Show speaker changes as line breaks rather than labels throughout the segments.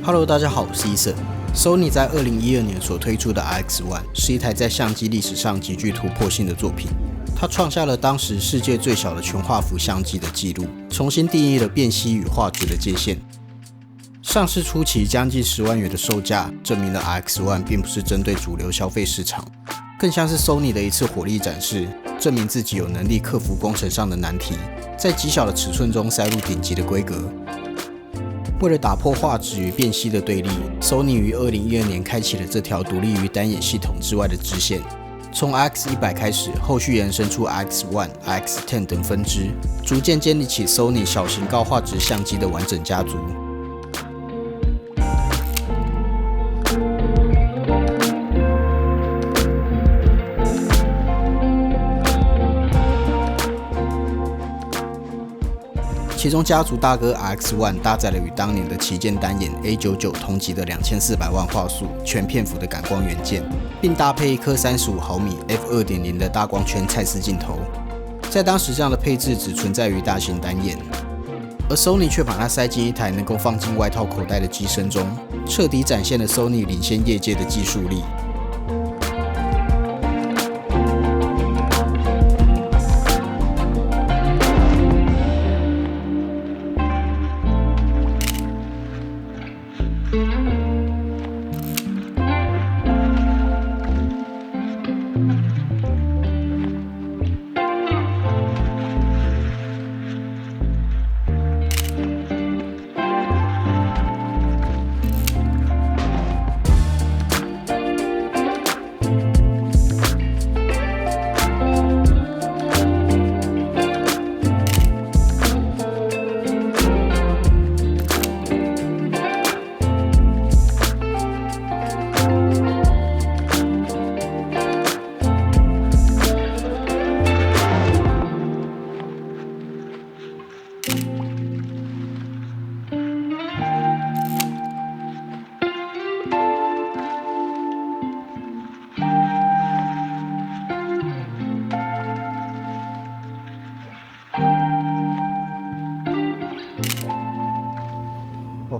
Hello， 大家好，我是 Eason。Sony 在2012年所推出的 RX-1 是一台在相机历史上极具突破性的作品，它创下了当时世界最小的全画幅相机的纪录，重新定义了辨析与画质的界限。上市初期将近10万元的售价，证明了 RX-1 并不是针对主流消费市场，更像是 Sony 的一次火力展示，证明自己有能力克服工程上的难题，在极小的尺寸中塞入顶级的规格。为了打破画质与辨析的对立， Sony 于2012年开启了这条独立于单眼系统之外的支线。从 RX-100 开始，后续延伸出 RX-1、RX-10 等分支，逐渐建立起 Sony 小型高画质相机的完整家族。其中家族大哥 RX-1 搭载了与当年的旗舰单眼 A99 同级的2400万画素全片幅的感光元件，并搭配一颗35毫米 f2.0 的大光圈蔡司镜头。在当时，这样的配置只存在于大型单眼，而 Sony 却把它塞进一台能够放进外套口袋的机身中，彻底展现了 Sony 领先业界的技术力。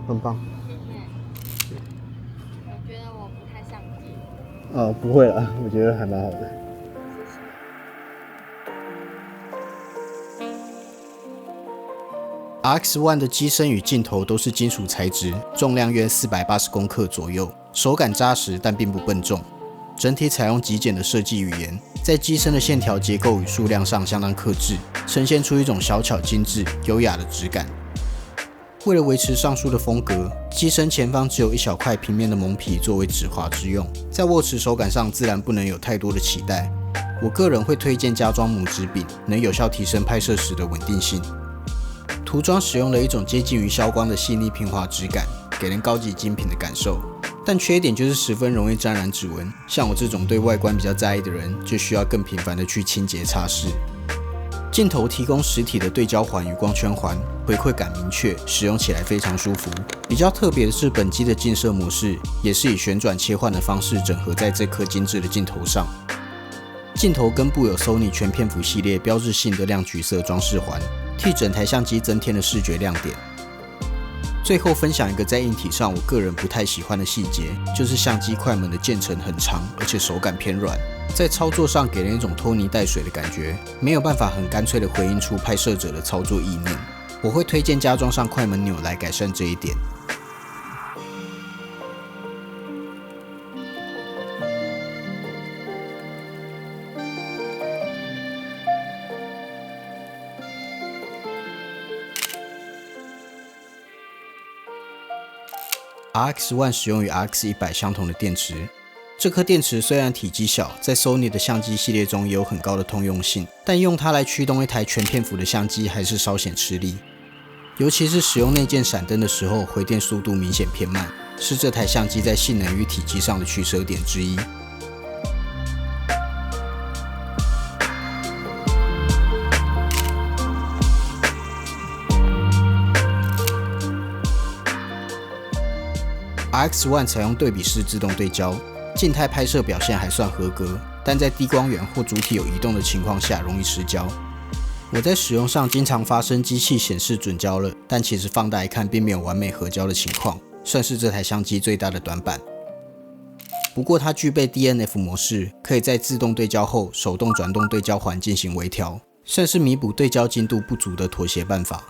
很棒。
我觉得我不太像机。
不会啦，我觉得还蛮好的。
RX-1 的机身与镜头都是金属材质，重量约480公克左右，手感扎实但并不笨重。整体采用极简的设计语言，在机身的线条结构与数量上相当克制，呈现出一种小巧精致、优雅的质感。为了维持上述的风格，机身前方只有一小块平面的蒙皮作为指滑之用，在握持手感上自然不能有太多的期待。我个人会推荐加装拇指柄，能有效提升拍摄时的稳定性。涂装使用了一种接近于消光的细腻平滑质感，给人高级精品的感受。但缺点就是十分容易沾染指纹，像我这种对外观比较在意的人，就需要更频繁的去清洁擦拭。镜头提供实体的对焦环与光圈环，回馈感明确，使用起来非常舒服。比较特别的是，本机的镜摄模式也是以旋转切换的方式整合在这颗精致的镜头上。镜头根部有 Sony 全片幅系列标志性的亮橘色装饰环，替整台相机增添了视觉亮点。最后分享一个在硬体上我个人不太喜欢的细节，就是相机快门的键程很长，而且手感偏软。在操作上给人一种拖泥带水的感觉，没有办法很干脆的回应出拍摄者的操作意念。我会推荐加装上快门钮来改善这一点。RX-1 使用与 RX-100 相同的电池。这颗电池虽然体积小，在 Sony 的相机系列中也有很高的通用性，但用它来驱动一台全片幅的相机还是稍显吃力。尤其是使用内建闪灯的时候，回电速度明显偏慢，是这台相机在性能与体积上的取舍点之一。RX-1 采用对比式自动对焦，静态拍摄表现还算合格，但在低光源或主体有移动的情况下容易失焦。我在使用上经常发生机器显示准焦了，但其实放大一看并没有完美合焦的情况。算是这台相机最大的短板。不过它具备 DNF 模式，可以在自动对焦后手动转动对焦环进行微调，算是弥补对焦精度不足的妥协办法。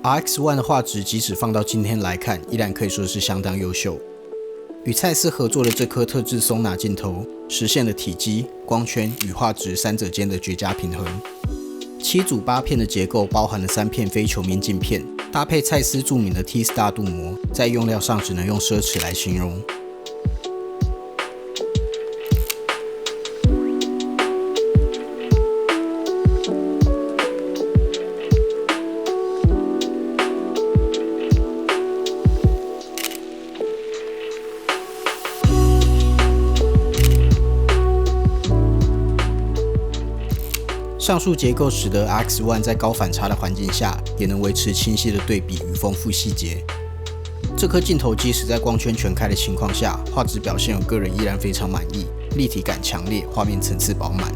RX1 的画质即使放到今天来看，依然可以说是相当优秀。与蔡司合作的这颗特制松拿镜头，实现了体积、光圈与画质三者间的绝佳平衡。7组8片的结构包含了3片非球面镜片，搭配蔡司著名的 T-Star 镀膜，在用料上只能用奢侈来形容。上述结构使得 RX1 在高反差的环境下，也能维持清晰的对比与丰富细节。这颗镜头即使在光圈全开的情况下，画质表现我个人依然非常满意，立体感强烈，画面层次饱满。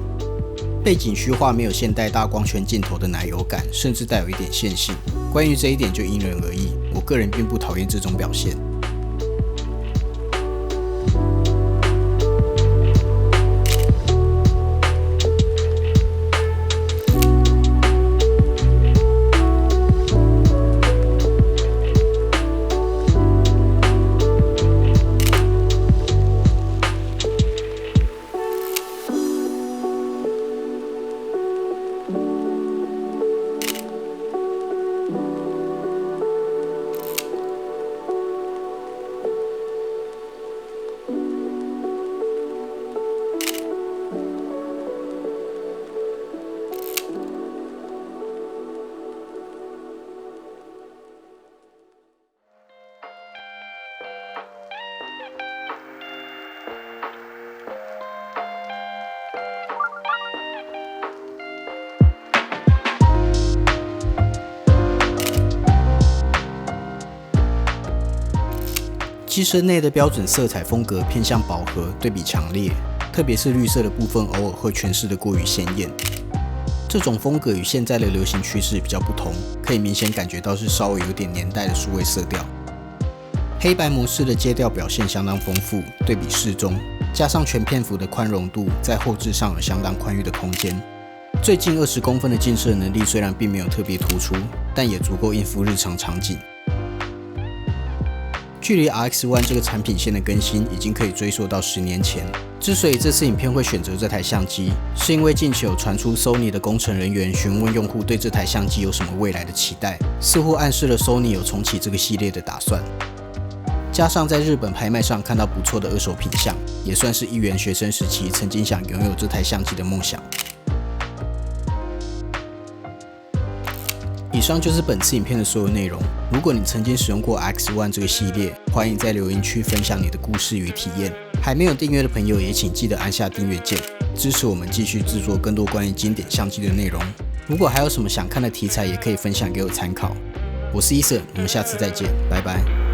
背景虚化没有现代大光圈镜头的奶油感，甚至带有一点线性。关于这一点就因人而异，我个人并不讨厌这种表现。机身内的标准色彩风格偏向饱和，对比强烈，特别是绿色的部分偶尔会诠释得过于鲜艳。这种风格与现在的流行趋势比较不同，可以明显感觉到是稍微有点年代的数位色调。黑白模式的阶调表现相当丰富，对比适中，加上全片幅的宽容度，在后置上有相当宽裕的空间。最近20公分的近摄能力虽然并没有特别突出，但也足够应付日常场景。距离 RX1 这个产品线的更新已经可以追溯到10年前。之所以这次影片会选择这台相机，是因为近期有传出 Sony 的工程人员询问用户对这台相机有什么未来的期待，似乎暗示了 Sony 有重启这个系列的打算。加上在日本拍卖上看到不错的二手品相，也算是一员学生时期曾经想拥有这台相机的梦想。以上就是本次影片的所有内容。如果你曾经使用过 RX1 这个系列，欢迎在留言区分享你的故事与体验。还没有订阅的朋友也请记得按下订阅键，支持我们继续制作更多关于经典相机的内容。如果还有什么想看的题材，也可以分享给我参考。我是Ethan，我们下次再见，拜拜。